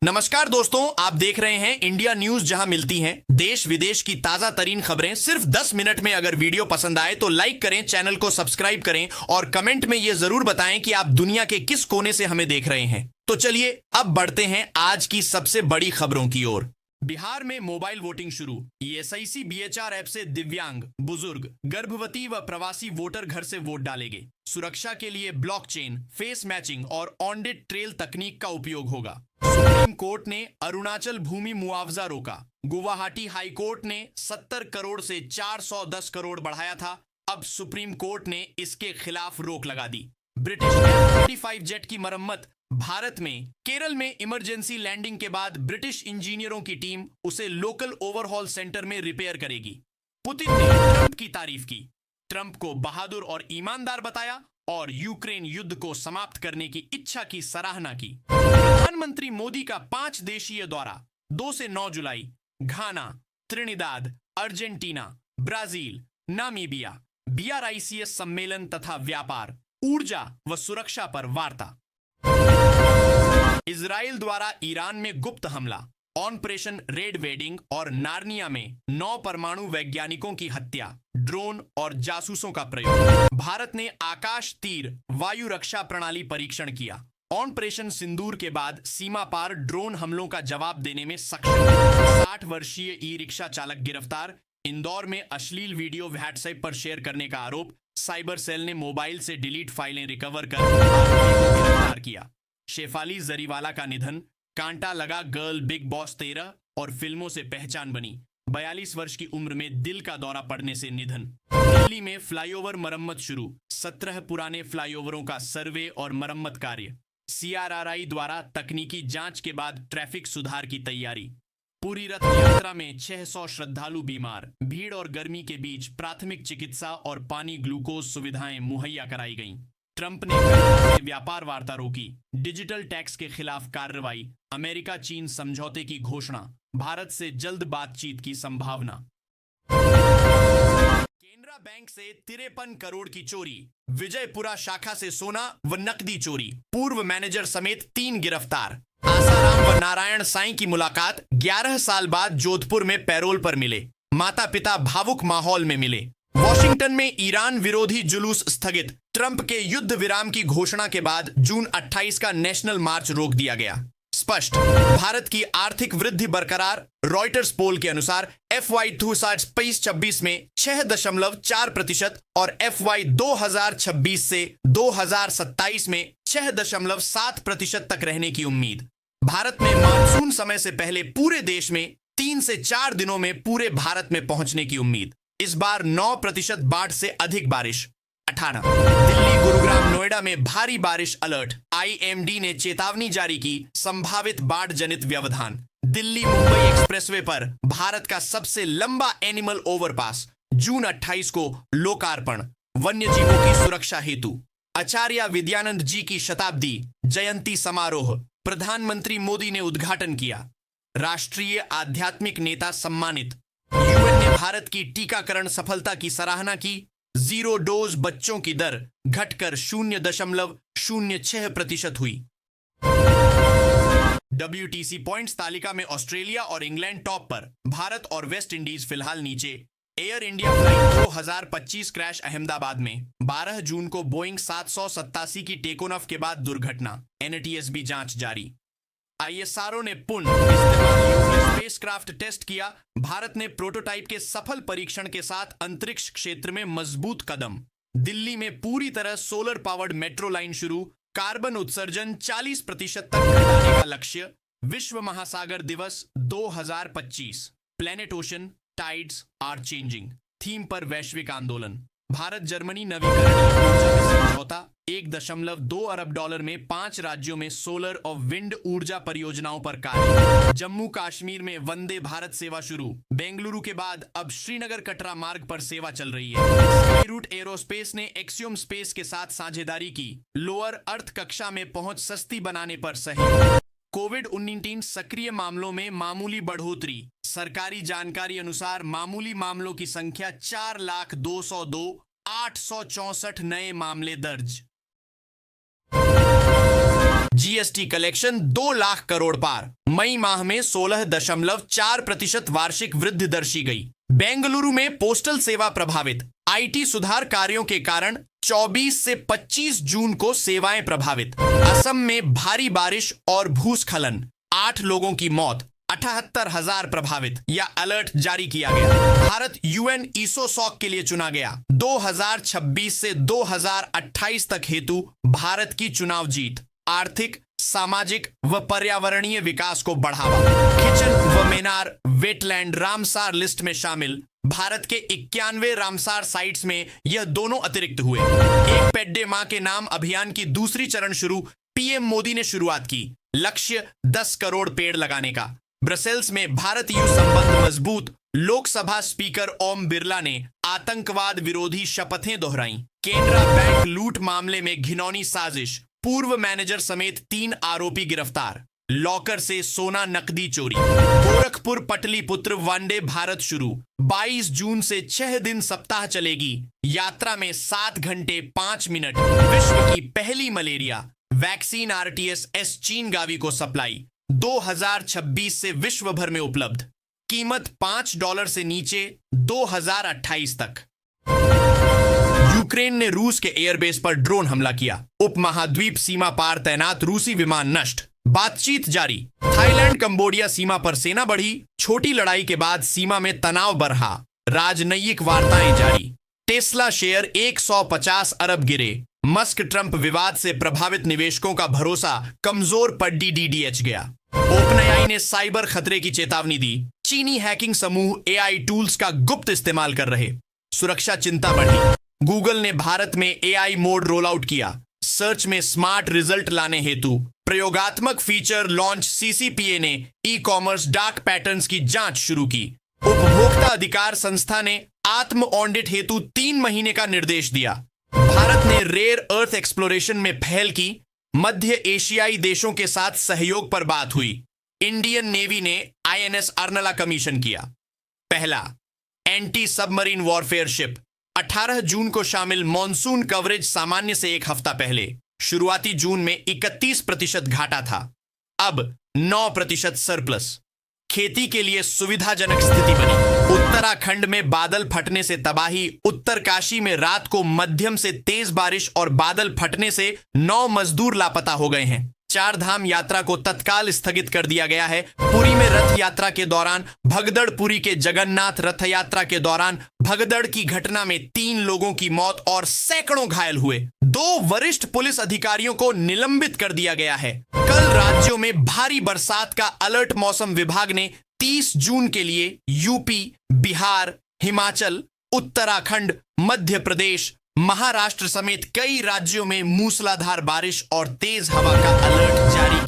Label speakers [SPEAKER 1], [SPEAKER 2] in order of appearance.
[SPEAKER 1] नमस्कार दोस्तों, आप देख रहे हैं इंडिया न्यूज, जहां मिलती हैं देश विदेश की ताजा तरीन खबरें सिर्फ 10 मिनट में। अगर वीडियो पसंद आए तो लाइक करें, चैनल को सब्सक्राइब करें और कमेंट में यह जरूर बताएं कि आप दुनिया के किस कोने से हमें देख रहे हैं। तो चलिए अब बढ़ते हैं आज की सबसे बड़ी खबरों की ओर। बिहार में मोबाइल वोटिंग शुरू। ईएसआईसी बीएचआर ऐप से दिव्यांग, बुजुर्ग, गर्भवती व प्रवासी वोटर घर से वोट डालेंगे। सुरक्षा के लिए ब्लॉकचेन, फेस मैचिंग और ऑनडिट ट्रेल तकनीक का उपयोग होगा। सुप्रीम कोर्ट ने अरुणाचल भूमि मुआवजा रोका। गुवाहाटी हाई कोर्ट ने 70 करोड़ से 410 करोड़ बढ़ाया था। अब सुप्रीम कोर्ट ने इसके खिलाफ रोक लगा दी। ब्रिटिश F-35 जेट की मरम्मत। भारत में केरल में इमरजेंसी लैंडिंग के बाद ब्रिटिश इंजीनियरों की टीम उसे लोकल ओवरहॉल सेंटर में रिपेयर करेगी। पुतिन ने ट्रंप की तारीफ की, ट्रंप को बहादुर और ईमानदार बताया और यूक्रेन युद्ध को समाप्त करने की इच्छा की सराहना की। प्रधानमंत्री मोदी का 5 देशीय दौरा 2 से 9 जुलाई। Ghana, Trinidad, Argentina, Brazil, Namibia. BRICS सम्मेलन तथा व्यापार, ऊर्जा व सुरक्षा पर वार्ता। इजराइल द्वारा ईरान में गुप्त हमला। ऑपरेशन रेड वेडिंग और नार्निया में 9 परमाणु वैज्ञानिकों की हत्या। ड्रोन और जासूसों का प्रयोग। भारत ने आकाश तीर वायु रक्षा प्रणाली परीक्षण किया। ऑपरेशन सिंदूर के बाद सीमा पार ड्रोन हमलों का जवाब देने में सक्षम। 60 वर्षीय ई रिक्शा चालक गिरफ्तार। इंदौर में अश्लील वीडियो व्हाट्सएप पर शेयर करने का आरोप। साइबर सेल ने मोबाइल से डिलीट फाइलें रिकवर कर आरोपी को गिरफ्तार किया। शेफाली जरीवाला का निधन। कांटा लगा गर्ल बिग बॉस 13 और फिल्मों से पहचान बनी। 42 वर्ष की उम्र में दिल का दौरा पड़ने से निधन। दिल्ली में फ्लाईओवर मरम्मत शुरू। 17 पुराने फ्लाईओवरों का सर्वे और मरम्मत कार्य। CRRI द्वारा तकनीकी जांच के बाद ट्रैफिक सुधार की तैयारी। पूरी रथ यात्रा में 600 श्रद्धालु बीमार। भीड़ और गर्मी के बीच प्राथमिक चिकित्सा और पानी ग्लूकोज सुविधाएं मुहैया कराई गईं। ट्रंप ने कनाडा से व्यापार वार्ता रोकी। डिजिटल टैक्स के खिलाफ कार्रवाई। अमेरिका चीन समझौते की घोषणा। भारत से जल्द बातचीत की संभावना। केनरा बैंक से 53 करोड़ की चोरी। विजयपुरा शाखा से सोना व नकदी चोरी। पूर्व मैनेजर समेत 3 गिरफ्तार। आसाराम व नारायण साईं की मुलाकात। 11 साल बाद जोधपुर में पैरोल पर मिले। माता पिता भावुक माहौल में मिले। वॉशिंगटन में ईरान विरोधी जुलूस स्थगित। ट्रंप के युद्ध विराम की घोषणा के बाद जून 28 का नेशनल मार्च रोक दिया गया। स्पष्ट, भारत की आर्थिक वृद्धि बरकरार। रॉयटर्स पोल के अनुसार FY 2025-26 में 6.4% और FY 2026 से 2027 में 6.7% तक रहने की उम्मीद। भारत में मानसून समय से पहले पूरे देश में 3 से 4 दिनों में पूरे भारत में पहुंचने की उम्मीद। इस बार 9% बाढ़ से अधिक बारिश। 18 दिल्ली, गुरुग्राम, नोएडा में भारी बारिश अलर्ट। IMD ने चेतावनी जारी की, संभावित बाढ़ जनित व्यवधान। दिल्ली मुंबई एक्सप्रेसवे पर भारत का सबसे लंबा एनिमल ओवरपास, जून 28 को लोकार्पण। वन्य जीवों की सुरक्षा हेतु आचार्य विद्यानंद जी की शताब्दी जयंती समारोह प्रधानमंत्री मोदी ने उद्घाटन किया। राष्ट्रीय आध्यात्मिक नेता सम्मानित। UN ने भारत की टीकाकरण सफलता की सराहना की। 0 डोज बच्चों की दर घटकर 0.06% हुई। WTC पॉइंट्स तालिका में ऑस्ट्रेलिया और इंग्लैंड टॉप पर। भारत और वेस्ट इंडीज फिलहाल नीचे। Air India flight 2025 crash Ahmedabad में। 12 जून को बोइंग 787 की टेक ऑफ के बाद दुर्घटना। NTSB जांच जारी। ISRO ने पुनः इस्तेमाल योग्य स्पेसक्राफ्ट टेस्ट किया। भारत ने प्रोटोटाइप के सफल परीक्षण के साथ अंतरिक्ष क्षेत्र में मजबूत कदम। दिल्ली में पूरी तरह सोलर पावर्ड मेट्रो लाइन शुरू। कार्बन उत्सर्जन 40% तक घटाने का लक्ष्य। विश्व महासागर दिवस 2025। Planet ocean tides are changing theme पर वैश्विक आंदोलन। भारत जर्मनी नवीकरणीय ऊर्जा में समझौता। $1.2 अरब में 5 राज्यों में सोलर और विंड ऊर्जा परियोजनाओं पर कार्य। जम्मू कश्मीर में वंदे भारत सेवा शुरू। बेंगलुरु के बाद अब श्रीनगर कटरा मार्ग पर सेवा चल रही है। स्काईरूट एरोस्पेस ने एक्सियोम स्पेस के साथ साझेदारी की। लोअर अर्थ कक्षा में पहुंच सस्ती बनाने पर सहयोग। कोविड-19 सक्रिय मामलों में मामूली बढ़ोतरी। सरकारी जानकारी अनुसार मामूली मामलों की संख्या 4,02,864 नए मामले दर्ज। जीएसटी कलेक्शन 2 लाख करोड़ पार। मई माह में 16.4% वार्षिक वृद्धि दर्शी गई। बेंगलुरु में पोस्टल सेवा प्रभावित। आईटी सुधार कार्यों के कारण 24 से 25 जून को सेवाएं प्रभावित। असम में भारी बारिश और भूस्खलन, 8 लोगों की मौत, 78,000 प्रभावित या अलर्ट जारी किया गया। भारत यूएन ईसोसॉक के लिए चुना गया। 2026 से 2028 तक हेतु भारत की चुनाव जीत। आर्थिक, सामाजिक व पर्यावरणीय विकास को बढ़ावा। किचन व मेनार वेटलैंड रामसार लिस्ट में शामिल। भारत के 91 रामसार साइट्स में यह दोनों अतिरिक्त हुए। एक पेड्डे मां के नाम अभियान की दूसरी चरण शुरू। पीएम मोदी ने शुरुआत की। लक्ष्य 10 करोड़ पेड़ लगाने का। ब्रसेल्स में भारत यूएस संबंध मजबूत। लोकसभा स्पीकर ओम बिरला ने आतंकवाद विरोधी शपथें दोहराई। केनरा बैंक लूट मामले में घिनौनी साजिश। पूर्व मैनेजर समेत 3 आरोपी गिरफ्तार। लॉकर से सोना नकदी चोरी। गोरखपुर पटलिपुत्र वनडे भारत शुरू। 22 जून से 6 दिन सप्ताह चलेगी। यात्रा में 7 घंटे 5 मिनट। विश्व की पहली मलेरिया वैक्सीन RTS चीन गावी को सप्लाई। 2026 से विश्व भर में उपलब्ध। कीमत $5 से नीचे 2028 तक। यूक्रेन ने रूस के एयरबेस पर ड्रोन हमला किया। उपमहाद्वीप सीमा पार तैनात रूसी विमान नष्ट। बातचीत जारी। थाईलैंड कंबोडिया सीमा पर सेना बढ़ी। छोटी लड़ाई के बाद सीमा में तनाव बढ़ा। राजनयिक वार्ताएं जारी। टेस्ला शेयर 150 अरब गिरे। मस्क ट्रंप विवाद से प्रभावित निवेशकों का भरोसा कमजोर पर DDDH गया। ओपनएआई ने साइबर खतरे की चेतावनी दी। चीनी हैकिंग समूह AI टूल्स का गुप्त इस्तेमाल कर रहे। सुरक्षा चिंता बढ़ी। गूगल ने भारत में AI मोड रोल आउट किया। सर्च में स्मार्ट रिजल्ट लाने हेतु प्रयोगात्मक फीचर लॉन्च। CCPA ने ई-कॉमर्स डार्क पैटर्न्स की जांच शुरू की। उपभोक्ता अधिकार संस्था ने आत्म ऑडिट हेतु 3 महीने का निर्देश दिया। भारत ने रेयर अर्थ एक्सप्लोरेशन में पहल की। मध्य एशियाई देशों के साथ सहयोग पर बात हुई। इंडियन नेवी ने INS अर्नला कमीशन किया। पहला एंटी सबमरीन वॉरफेयर शिप। 18 जून को शामिल मॉनसून कवरेज सामान्य से एक हफ्ता पहले। शुरुआती जून में 31% घाटा था, अब 9% सरप्लस। खेती के लिए सुविधाजनक स्थिति बनी। उत्तराखंड में बादल फटने से तबाही। उत्तरकाशी में रात को मध्यम से तेज बारिश और बादल फटने से 9 मजदूर लापता हो गए हैं। 4 धाम यात्रा को तत्काल स्थगित कर दिया गया है। पुरी में रथ यात्रा के दौरान भगदड़। पुरी के जगन्नाथ रथ यात्रा के दौरान भगदड़ की घटना में 3 लोगों की मौत और सैकड़ों घायल हुए। 2 वरिष्ठ पुलिस अधिकारियों को निलंबित कर दिया गया है। कल राज्यों में भारी बरसात का अलर्ट। मौसम विभाग ने 30 जून के लिए यूपी, बिहार, हिमाचल, उत्तराखंड, मध्य प्रदेश, महाराष्ट्र समेत कई राज्यों में मूसलाधार बारिश और तेज हवा का अलर्ट जारी किया।